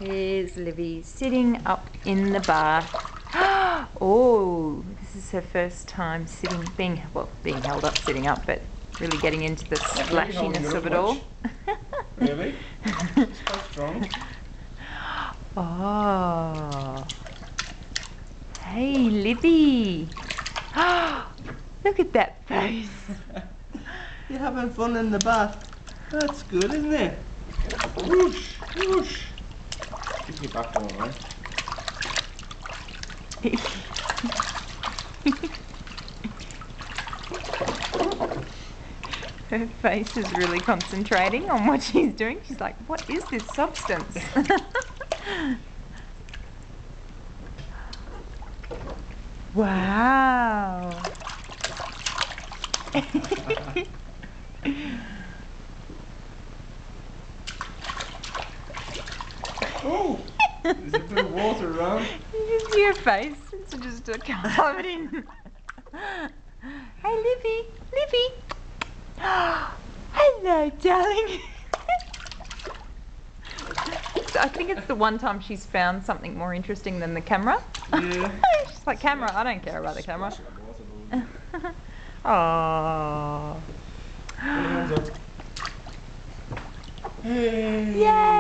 Here's Livy sitting up in the bath. Oh, this is her first time sitting, being held up, sitting up, but really getting into the splashiness of it all. Really? It's quite strong. Oh. Hey, Livy. Look at that face. You're having fun in the bath. That's good, isn't it? Whoosh, whoosh. Keep your back warm, right? Her face is really concentrating on what she's doing. She's like, what is this substance? Wow. Oh! There's a bit of water around. You just see her face. It's just covered in. Hey, Livy. Livy. Hello, darling. So I think it's the one time she's found something more interesting than the camera. Yeah. She's like, camera, I don't care about the camera. Oh. Hands up. Hey. Yay!